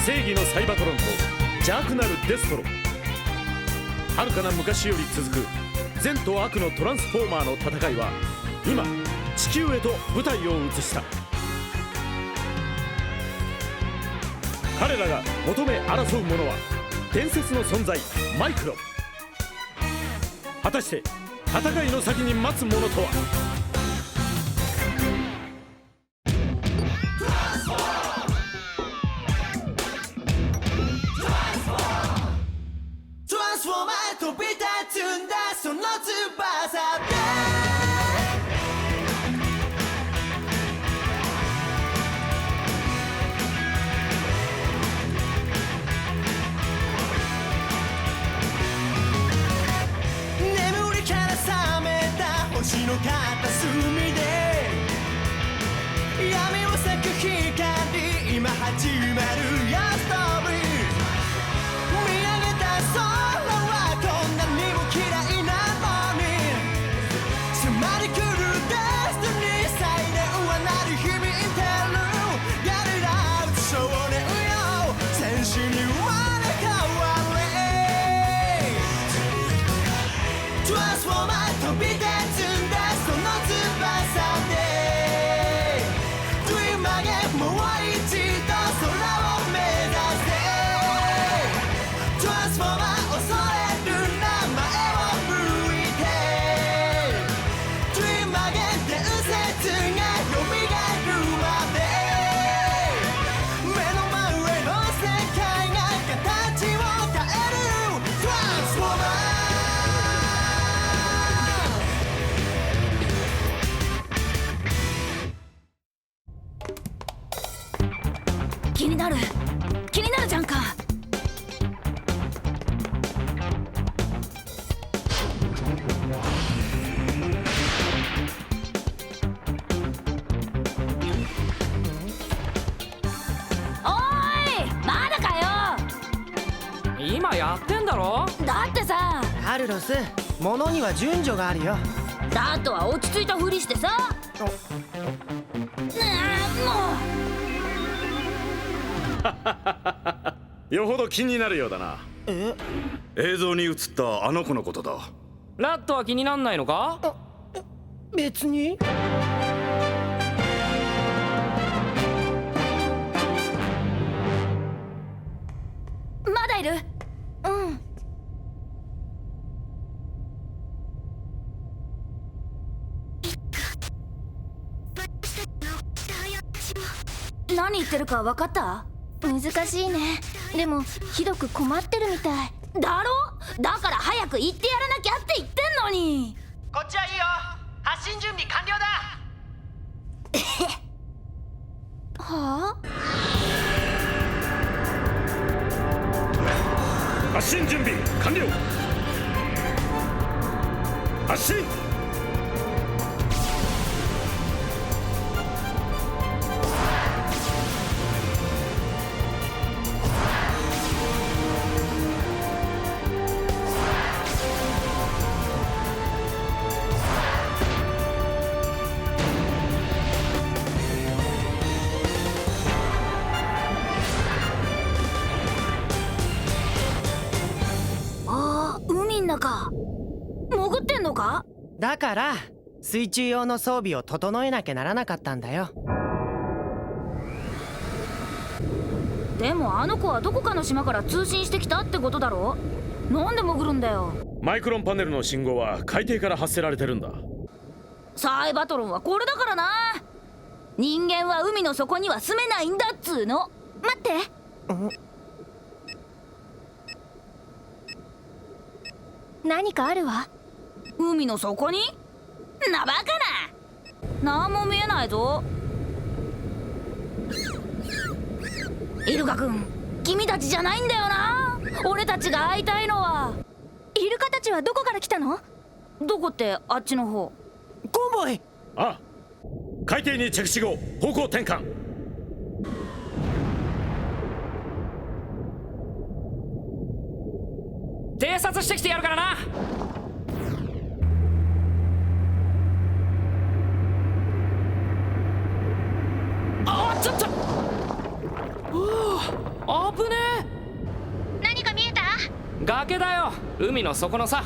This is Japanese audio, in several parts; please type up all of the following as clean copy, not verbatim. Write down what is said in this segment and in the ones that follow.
正義のサイバトロンと邪悪なるデストロ。遥かな昔より続く善と悪のトランスフォーマーの戦いは今地球へと舞台を移した。彼らが求め争うものは伝説の存在マイクロン。果たして戦いの先に待つものとは。トランスフォーマー飛び立つんだその翼で眠りから覚めた星の片隅で闇を咲く光今始まるよストーリー。見上げた空はこんなにも綺麗なのに迫り来るデスティニーサイレンは鳴り響いてる。やりらう少年よ戦士に生まれ変われ。トランスフォーマー飛び立つんだその翼で振り曲げもう一度空を目指せ。トランスフォーマー恐れるな前を向いて振り曲げ伝説が蘇るまで目の前の世界が形を変える。トランスフォーマー。気になるじゃんか。おーいまだかよ。今やってんだろ。だってさ、カルロス、物には順序があるよ。ダットは落ち着いたふりしてさ。もよほど気になるようだな。映像に映ったあの子のことだ。ラットは気になんないのか。別に。うまだいる。うん。何言ってるか分かった？難しいね。でもひどく困ってるみたいだろ。だから早く言ってやらなきゃって言ってんのに。こっちはいいよ。発進準備完了だ。はあ？発進準備完了。発進。海ん中潜ってんのか？だから水中用の装備を整えなきゃならなかったんだよ。でもあの子はどこかの島から通信してきたってことだろ。なんで潜るんだよ。マイクロンパネルの信号は海底から発せられてるんだ。サイバトロンはこれだからな。人間は海の底には住めないんだっつーの。待って。何かあるわ。海の底に？なバカな。なんも見えないぞ。イルカ君、君たちじゃないんだよな。俺たちが会いたいのは。イルカたちはどこから来たの？どこってあっちの方。コンボイ。ああ、海底に着地後方向転換。偵察してきてやるからな。あ、ちょっと。あぶね何か見えた？え。崖だよ、海の底のさ。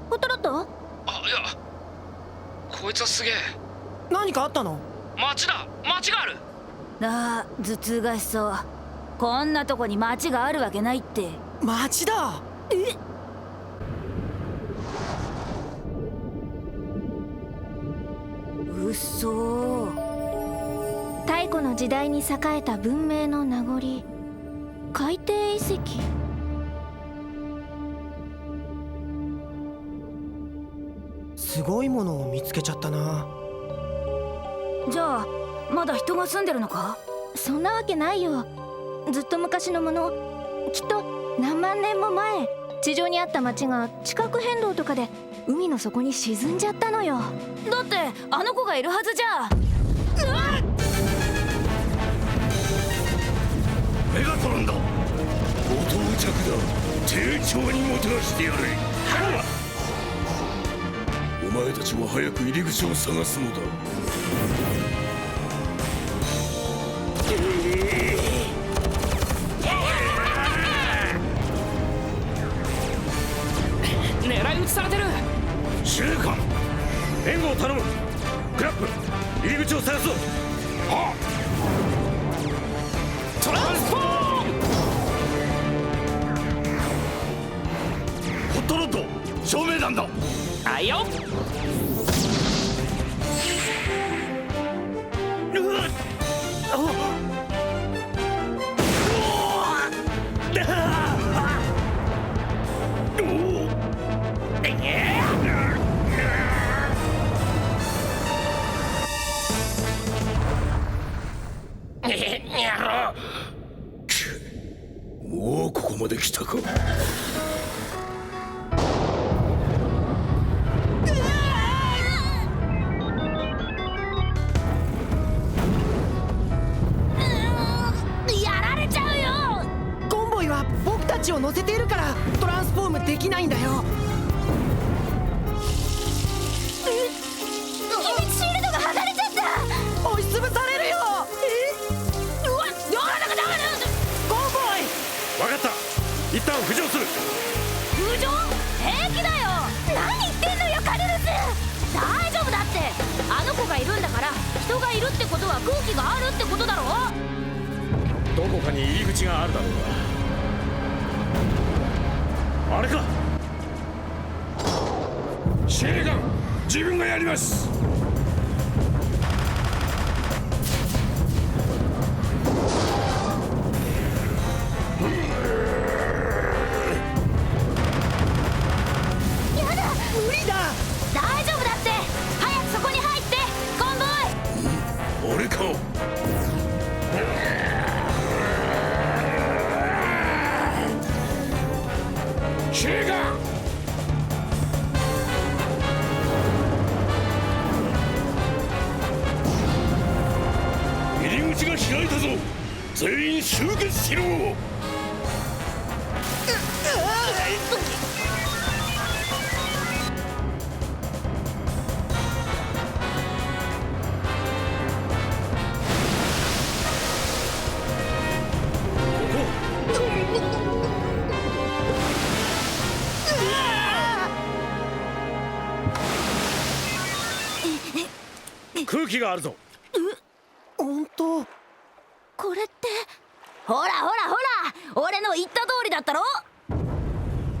ホトロット？いや、こいつはすげえ。何かあったの？町だ、町がある。ああ、頭痛がしそう。こんなとこに町があるわけないって。町だ。うっそー。太古の時代に栄えた文明の名残、海底遺跡。すごいものを見つけちゃったな。じゃあまだ人が住んでるのか？そんなわけないよ。ずっと昔のもの。きっと何万年も前、地上にあった町が地殻変動とかで海の底に沈んじゃったのよ。だってあの子がいるはずじゃ。メガトロンだ。ご到着だ。丁重にもてなしてやれ。お前たちは早く入り口を探すのだ。狙い撃ちされてる。司令官、援護を頼む。クラップ、入り口を探すぞ。トランスフォーム。ホットロッド、照明弾だ。あいよ。もうここまで来たか。やられちゃうよ。コンボイは僕たちを乗せているからトランスフォームできないんだよ。秘密シールドが剥がれちゃった。押しつぶされるよ。うわ、だからコンボイ。分かった。一旦浮上する。浮上？平気だよ。何言ってんのよカルルス。大丈夫だって。あの子がいるんだから、人がいるってことは空気があるってことだろ。どこかに入り口があるだろうが。あれか。司令官、自分がやります。やだ、無理だ。大丈夫だって。早くそこに入ってコンボイ。俺か。司令官、入り口が開いたぞ。全員集結しろ。空気があるぞ。本当。これって。ほらほらほら、俺の言った通りだったろ。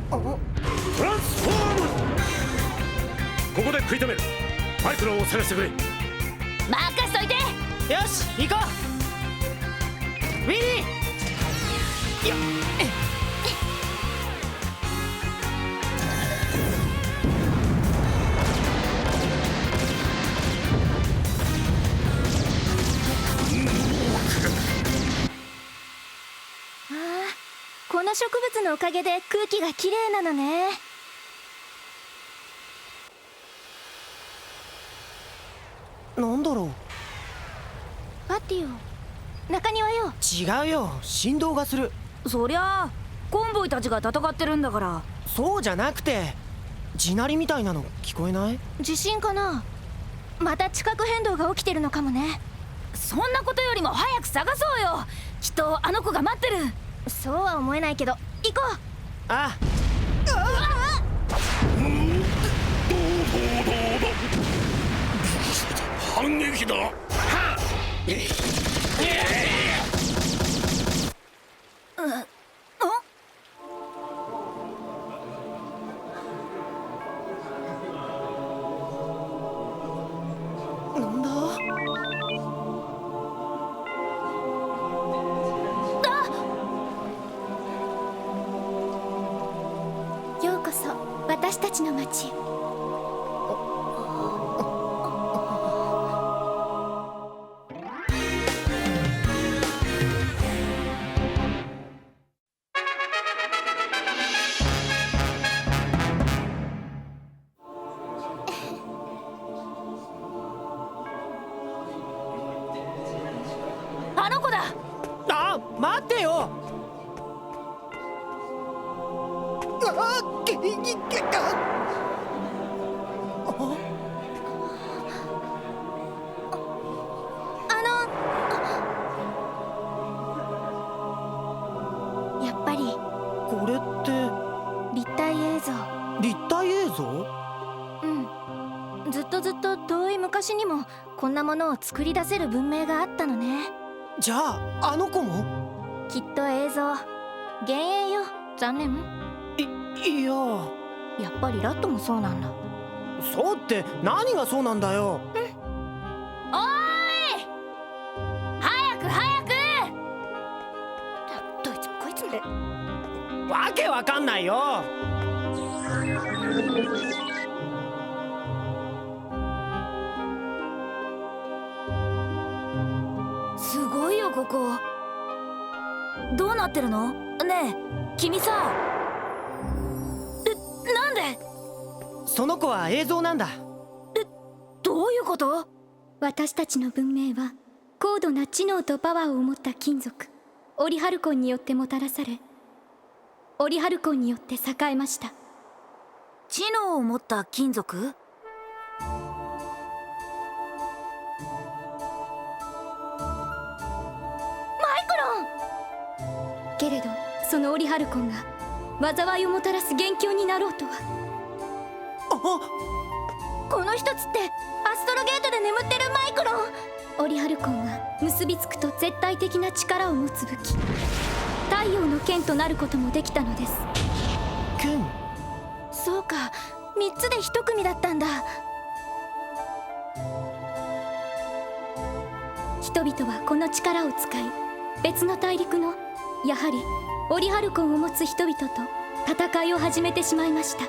トランスフォーム。ここで食い止める。マイクロを探してくれ。任しといて。よし、行こう。ウィリー。よっ。この植物のおかげで空気がきれいなのね。なんだろう。パティオ、中庭よ。違うよ、振動がする。そりゃあコンボイたちが戦ってるんだから。そうじゃなくて、地鳴りみたいなの聞こえない？地震かな。また地殻変動が起きてるのかもね。そんなことよりも早く探そうよ。きっっとあの子が待ってる。そうは思えないけど行こう。あ反撃だ。なんだ。ようこそ私たちの町へ。あの子だ。あ、待ってよ。やっぱりこれって立体映像。立体映像？うん、ずっと遠い昔にもこんなものを作り出せる文明があったのね。じゃああの子も？きっと映像幻影よ。残念。いや、やっぱりラットもそうなんだ。そうって何がそうなんだよ。おーい、早くどいつもこいつも。わけわかんないよ。すごいよここ。どうなってるの？ねえ君さ。なんで？その子は映像なんだ。どういうこと？私たちの文明は高度な知能とパワーを持った金属オリハルコンによってもたらされ、オリハルコンによって栄えました。知能を持った金属？マイクロン！けれどそのオリハルコンが災いをもたらす元凶になろうとは。この一つってアストロゲートで眠ってるマイクロン。オリハルコンは結びつくと絶対的な力を持つ武器、太陽の剣となることもできたのです。剣？そうか、3つで1組だったんだ。人々はこの力を使い、別の大陸のやはりオリハルコンを持つ人々と戦いを始めてしまいました。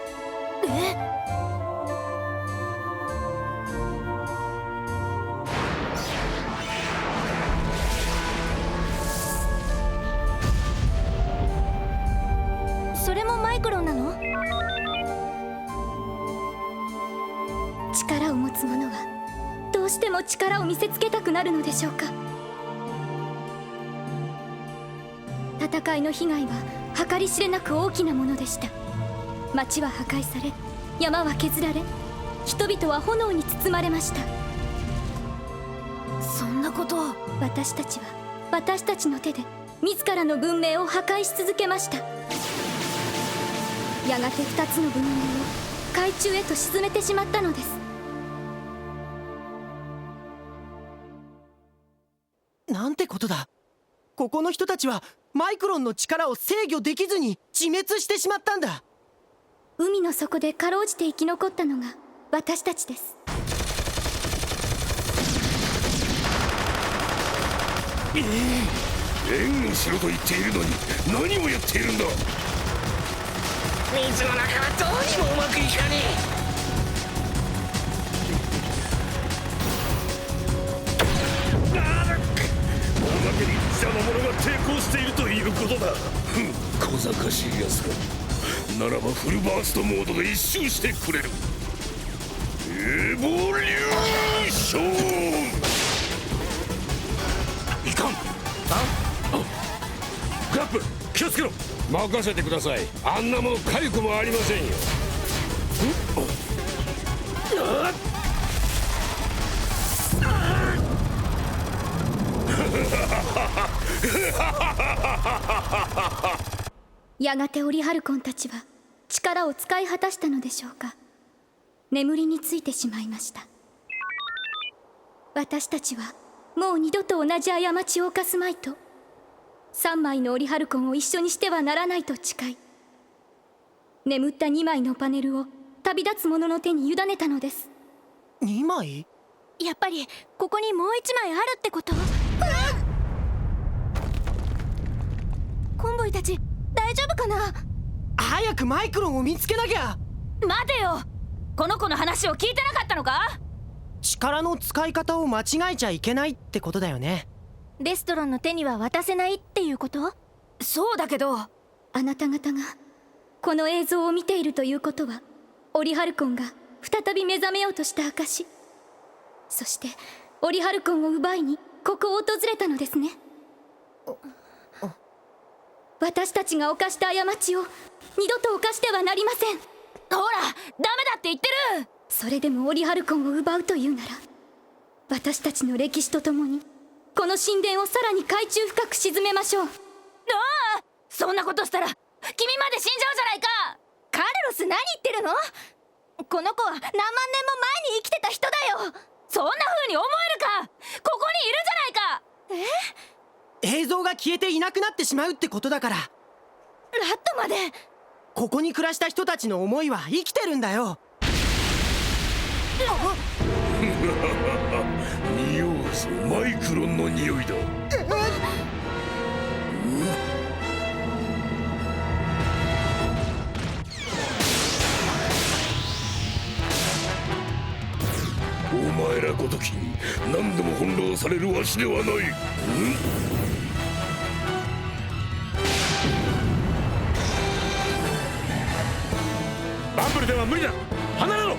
それもマイクロンなの？力を持つ者はどうしても力を見せつけたくなるのでしょうか。戦いの被害は計り知れなく大きなものでした。町は破壊され、山は削られ、人々は炎に包まれました。そんなことを。私たちは私たちの手で自らの文明を破壊し続けました。やがて2つの文明を海中へと沈めてしまったのです。なんてことだ。ここの人たちはマイクロンの力を制御できずに自滅してしまったんだ。海の底でかろうじて生き残ったのが私たちです。援護しろと言っているのに何をやっているんだ。水の中はどうにもうまくいかねおまけに邪魔者が抵抗しているということだ。小賢しいやつか。ならばフルバーストモードで一周してくれる。エボリューション。いかん。クラップ気をつけろ。任せてください。あんなもの痒くもありませんよ。やがてオリハルコンたちは力を使い果たしたのでしょうか。眠りについてしまいました。私たちはもう二度と同じ過ちを犯すまいと、3枚のオリハルコンを一緒にしてはならないと誓い、眠った2枚のパネルを旅立つ者の手に委ねたのです。2枚？やっぱりここにもう1枚あるってこと？コンボイたち大丈夫かな？早くマイクロンを見つけなきゃ。待てよ、この子の話を聞いてなかったのか？力の使い方を間違えちゃいけないってことだよね。デストロンの手には渡せないっていうこと？そうだけど、あなた方がこの映像を見ているということは、オリハルコンが再び目覚めようとした証。そしてオリハルコンを奪いにここを訪れたのですね。私たちが犯した過ちを二度と犯してはなりません。ほらダメだって言ってる。それでもオリハルコンを奪うというなら、私たちの歴史とともにこの神殿をさらに海中深く沈めましょう。ああ、そんなことしたら君まで死んじゃうじゃないか。カルロス何言ってるの？この子は何万年も前に生きてた人だよ。そんな風に思えるか。ここにいるじゃないか。映像が消えていなくなってしまうってことだから。ラットまで。ここに暮らした人たちの思いは生きてるんだよ。匂うぞ、マイクロンの匂いだ。お前らごときに何度も翻弄されるわしではない。バンブルでは無理だ。離れろ。ど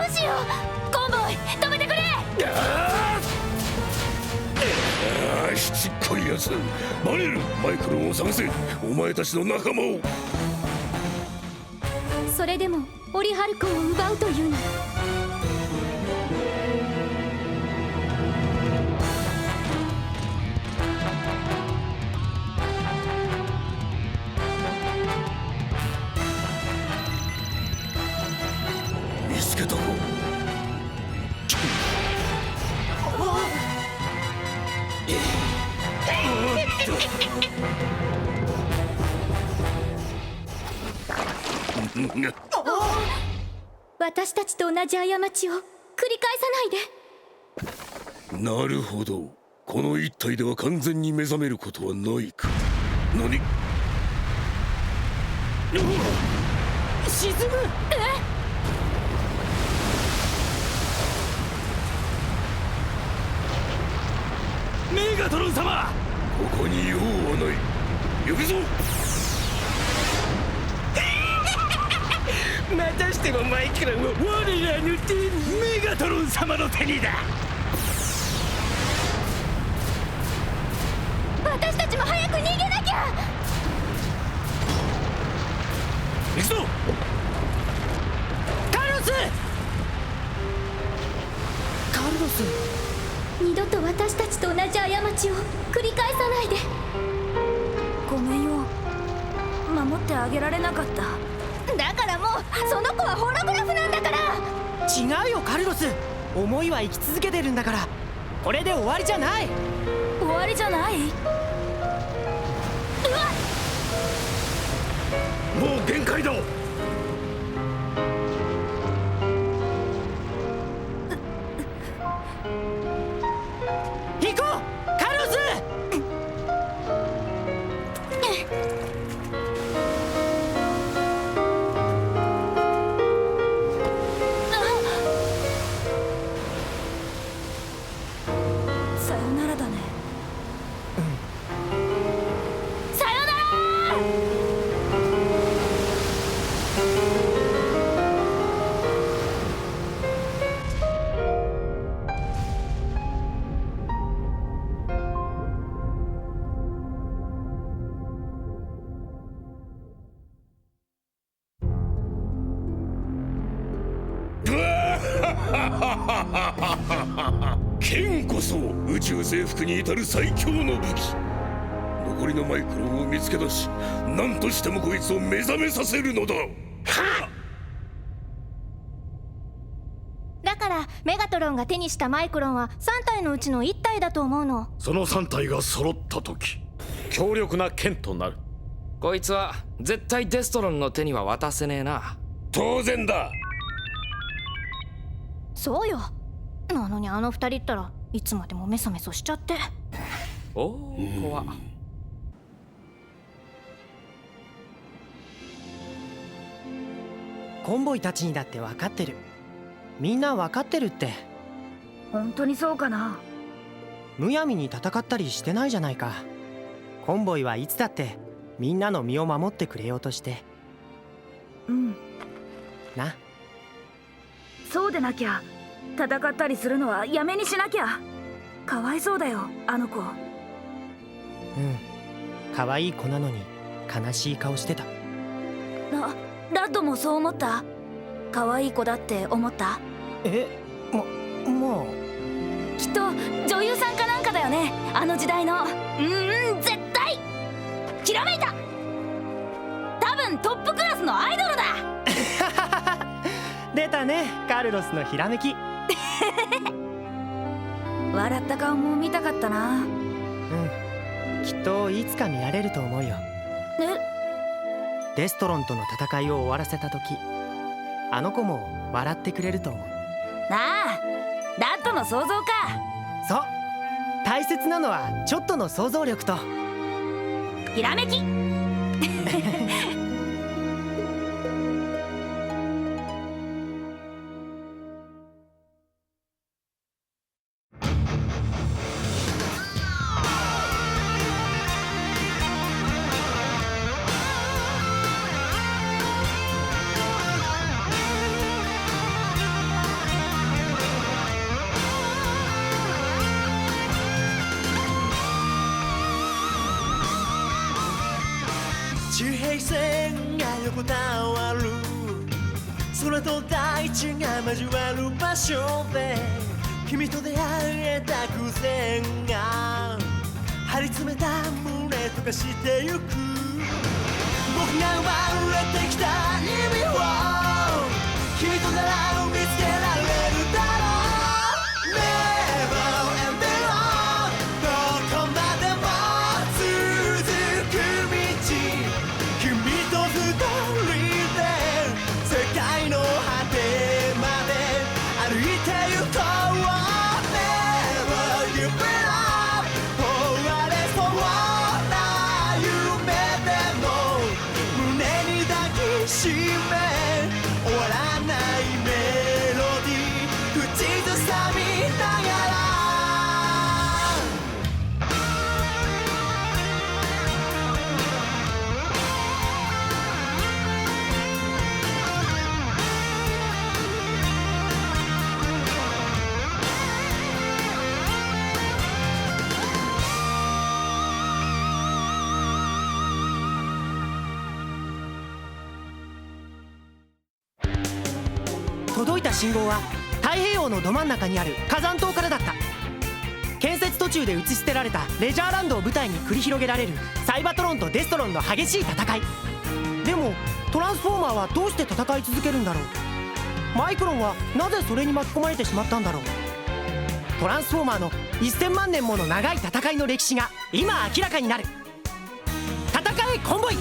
うしよう。コンボイ止めてくれ。しつっこいやつ。バレル、マイクロンを探せ。お前たちの仲間を。それでもオリハルコンを奪うというなら、見つけたぞ。私たちと同じ過ちを繰り返さないで。なるほど、この一体では完全に目覚めることはないか。何？沈む。メガトロン様、ここに用はない。行くぞ。またしてもマイクロンを我らの手に。メガトロン様の手にだ。私たちも早く逃げなきゃ。行くぞ。カルロス。カルロス。二度と私たちと同じ過ちを繰り返さないで。ごめんよ、守ってあげられなかった。だからもうその子はホログラフなんだから。違うよカルロス。思いは生き続けてるんだから。これで終わりじゃない。終わりじゃない。もう限界だ。行こうカルロス。さよならだね。剣こそ宇宙征服に至る最強の武器。残りのマイクロンを見つけ出し、何としてもこいつを目覚めさせるのだ。はっ。だからメガトロンが手にしたマイクロンは3体のうちの1体だと思うの。その3体が揃った時、強力な剣となる。こいつは絶対デストロンの手には渡せねえな。当然だ。そうよ。なのにあの2人ったらいつまでもメソメソしちゃって。おお、怖っ。コンボイたちにだって分かってる。みんな分かってるって。本当にそうかな。むやみに戦ったりしてないじゃないか。コンボイはいつだってみんなの身を守ってくれようとして。うんな。そうでなきゃ。戦ったりするのはやめにしなきゃ。かわいそうだよあの子。可愛い子なのに悲しい顔してた。ラッドもそう思った？可愛い子だって思った？もうきっと女優さんかなんかだよね、あの時代の。絶対ひらめいた。多分トップクラスのアイドルだ。出たね、カルロスのひらめき。笑った顔も見たかったな。きっといつか見られると思うよ。デストロンとの戦いを終わらせた時、あの子も笑ってくれると思う。ああ、ラッドの想像か。そう、大切なのはちょっとの想像力とひらめき。地平線が横たわる、空と大地が交わる場所で君と出会えた偶然が張り詰めた胸溶かしてゆく。僕が生まれてきた意味を君となら見つけられるだろう。 Never ending on どこまでも続く道、君と二人で世界の果てまで歩いてゆこう。 Never give it up 終われそうな夢でも胸に抱きしめ終わらないメロディー口ずさみながら届いた信号は太平洋のど真ん中にある火山島からだった。建設途中で打ち捨てられたレジャーランドを舞台に繰り広げられるサイバトロンとデストロンの激しい戦い。でもトランスフォーマーはどうして戦い続けるんだろう。マイクロンはなぜそれに巻き込まれてしまったんだろう。トランスフォーマーの1000万年もの長い戦いの歴史が今明らかになる。戦えコンボイ。